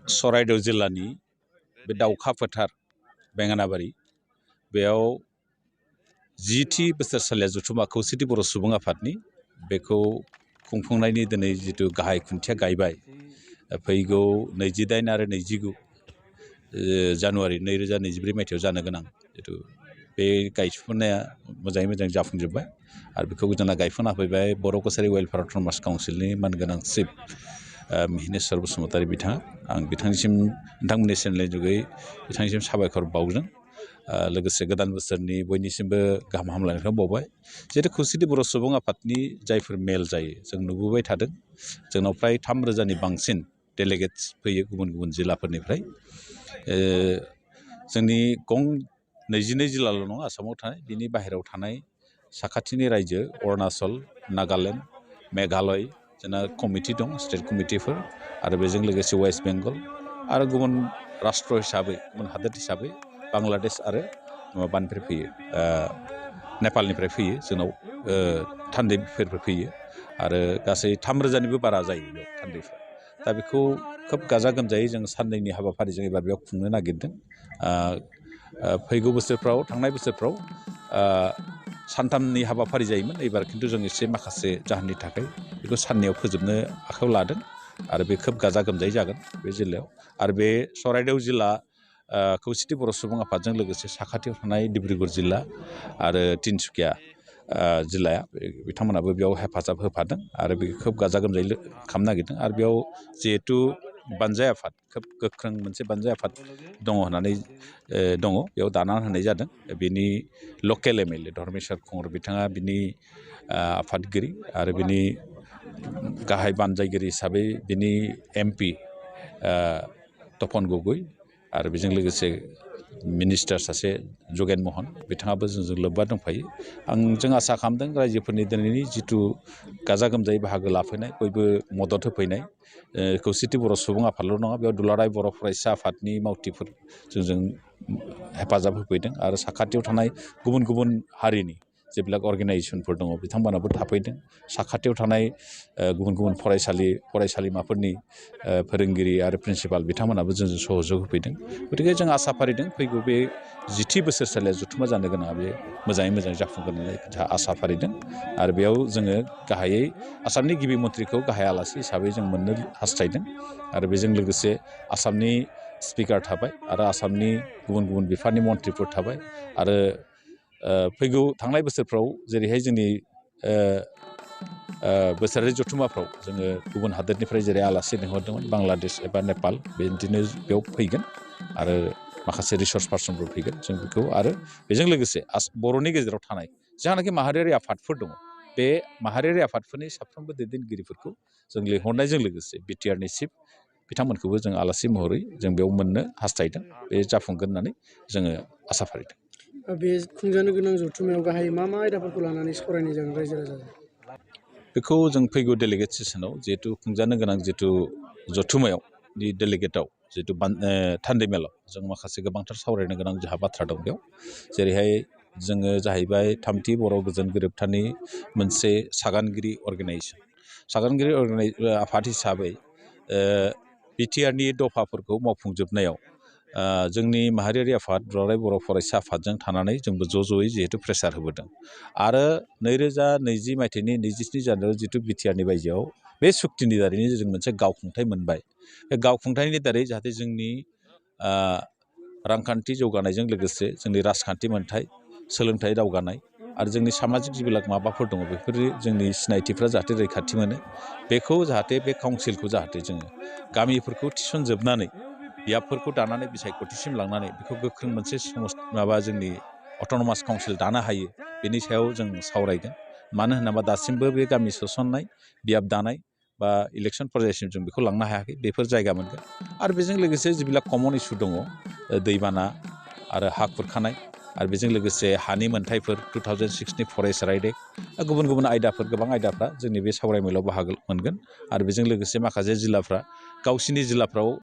चराइदेउ जिल्लानि बे दाउखा फोथार बेङानाबारि बेयाव 10थि बोसोरसालिया जथुम्मा खौसेथि बर' सुबुं आफादनि बेखौ खुंफुंनायनि दिनै जिथु गाहाय खुन्थिया गायबाय फैगौ 28 आरो 29 जानुवारि 2023 मायथाइयाव जानो गोनां जिथु बे गायसननाया मोजाङै मोजां जाफुंजोब्बाय आरो बेखौ जोंना गायफुंना होफैबाय बर' कसारि वेलफेयार अट'नमास काउन्सिलनि मानगोनां चिफ मिहिनेश्वर बसुमतारी बिथाङा आं बिथांनिसिम नोंथांमोननि चेनेलनि जुगै बिथांनिसिम साबायखर बावदों लोगोसे गोदान बोसोरनि बयनिसिमबो गाहाम हामलायनायखौ बावबाय जिहेतु खौसेथि बर' सुबुं आफादनि जायफोर मेल जायो जों नुबोबाय थादों जोंनाव फ्राय 3,000नि बांसिन डेलिगेट्स फैयो गुबुन गुबुन जिल्लाफोरनिफ्राय जोंनि 22 जिल्लाल' नङा आसामाव थानाय बिनि बाहेरायाव थानाय साखाथिनि रायजो अरुणाचल नागालेण्ड मेघालय जोंना कमिटि दं स्टेट कमिटिफोर आरो बेजों लोगोसे वेस्ट बेंगल आरो गुबुन राष्ट्र हिसाबै गुबुन हादोर हिसाबै बांलादेश आरो माबानिफ्राय फैयो नेपालनिफ्राय फैयो जोंनाव थान्दैफोर फैयो आरो गासै 3,000निबो बारा जायो बेयाव थान्दैफ्रा दा बेखौ खोब गाजा गोमजायै जों साननैनि हाबाफारिजों एबार बेयाव खुंनो नागिरदों फैगौ बोसोरफ्राव थांनाय बोसोरफ्राव सानथामनि हाबाफारि जायोमोन एबार खिन्थु जों एसे माखासे जाहोननि थाखाय बेखौ साननैयाव फोजोबनो आखायाव लादों आरो बे खोब गाजा गोमजायै जागोन बे जिल्लायाव आरो बे चराइदेउ जिल्ला खौसेथि बर' सुबुं आफादजों लोगोसे साखाथियाव थानाय डिब्रुगड़ जिल्ला आरो तिनसुकिया जिल्लाया बिथांमोनाबो बेयाव हेफाजाब होफादों आरो बे खोब गाजा गोमजायै खालामनो नागिरदों आरो बेयाव जिहेथु बानजाय आफाद खोब गोख्रों मोनसे बानजाय आफाद दङ होननानै दङ बेयाव दाना होनाय जादों बेनि लकेल एमएलए धर्मेश्वर कुंवर बिथाङा बिनि आफादगिरि आरो बिनि गाहाय बानजायगिरि हिसाबै बिनि एमपि तपन गगৈ आरो बेजों लोगोसे मिनिस्टार सासे जगेन महन बिथाङाबो जोंजों लोब्बा दंफायो जों आसा खालामदों रायजोफोरनि दिनैनि जिथु गाजा गोमजायै बाहागो लाफैनाय बयबो मदद होफैनाय खौसेथि बर' सुबुं आफादल' नङा बेयाव दुलाराय बर' फरायसा आफादनि मावथिफोर जोंजों हेफाजाब होफैदों आरो साखाथियाव थानाय गुबुन गुबुन हारिनि जेब्ला अर्गेनाइजेसनफोर दङ बिथांमोनाबो थाफैदों साखाथियाव थानाय गुबुन गुबुन फरायसालिमाफोरनि फोरोंगिरि आरो प्रिन्सिपाल बिथांमोनाबो जोंजों सहयोग होफैदों गतिके जों आसा फारिदों फैगौ बे 10थि बोसोरसालिया जथुम्मा जानो गोनां बे मोजाङै मोजां जाफुंगोन होननानै जोंहा आसा फारिदों आरो बेयाव जोङो गाहायै आसामनि गिबि मन्थ्रिखौ गाहाय आलासि हिसाबै जों मोननो हास्थायदों आरो बेजों लोगोसे आसामनि स्पिकार थाबाय आरो आसामनि गुबुन गुबुन बिफाननि मन्थ्रिफोर थाबाय आरो फैगौ थांनाय बोसोरफ्राव जेरैहाय जोंनि बोसोरारि जथुम्माफ्राव जोङो गुबुन हादोरनिफ्राय जेरै आलासि लिंहरदोंमोन बांलादेश एबा नेपाल बिदिनो बेयाव फैगोन आरो माखासे रिसर्स पार्सनफोर फैगोन जों बेखौ आरो बेजों लोगोसे बर'नि गेजेराव थानाय जाहानाखि माहारियारि आफादफोर दङ बे माहारियारि आफादफोरनि साफ्रोमबो दैदेनगिरिफोरखौ जों लिंहरनायजों लोगोसे बिटिआरनि चिफ बिथांमोनखौबो जों आलासि महरै जों बेयाव मोननो हास्थायदों बे जाफुंगोन होननानै जोङो आसा फारिदों बे खुंजानो गोनां जथुम्मायाव गाहाय मा आयदाफोरखौ लानानै सावरायनाय जागोन रायजो राजाजों बेखौ जों फैगौ डेलिगेट सेसनाव जिहेतु खुंजानो गोनां जिथु जथुम्मायाव डेलिगेटआव जितु थान्दै मेलाव जों माखासे गोबांथार सावरायनो गोनां जोंहा बाथ्रा दं बेयाव जेरैहाय जोङो जाहैबाय 3थि बर' गोजोन गोरोबथानि मोनसे सागानगिरि आफाद हिसाबै बिटिआरनि दफाफोरखौ मावफुंजोबनायाव जोंनि माहारियारि आफाद दुलाराय बर' फरायसा आफादजों थानानै जोंबो ज'यै जिहेतु प्रेसार होबोदों आरो 2020 मायथाइनि 27 जानुवारियाव जितु बिटिआरनि बायजोआव बे सुक्तिनि दारैनो जों मोनसे गावखुंथाय मोनबाय बे गावखुंथायनि दारै जाहाथे जोंनि रांखान्थि जौगानायजों लोगोसे जोंनि राजखान्थि मोनथाय सोलोंथाइ दावगानाय आरो जोंनि सामाजिक जिबिलाक माबाफोर दङ बेफोरो जोंनि सिनायथिफ्रा जाहाथे रैखाथि मोनो बेखौ जाहाथे बे काउन्सिलखौ जाहाथे जोङो गामिफोरखौ थिसनजोबनानै बियाबफोरखौ दानानै बिसायख'थिसिम लांनानै बेखौ गोख्रों मोनसे जोंनि अट'नमास काउन्सिल दानो हायो बेनि सायाव जों सावरायगोन मानो होनोबा दासिमबो बे गामि सोसननाय बियाब दानाय बा इलेक्सन पर्यायसिम जों बेखौ लांनो हायाखै बेफोर जायगा मोनगोन आरो बेजों लोगोसे जिबिलाक कमन इसु दङ दैबाना आरो हा खुरखानाय आरो बेजों लोगोसे हानि मोनथायफोर 2006नि फरेस्ट राइट एक्ट गुबुन गुबुन आयदाफोर गोबां आयदाफ्रा जोंनि बे सावरायमेलाव बाहागो मोनगोन आरो बेजों लोगोसे माखासे जिल्लाफ्रा गावसिनि जिल्लाफ्राव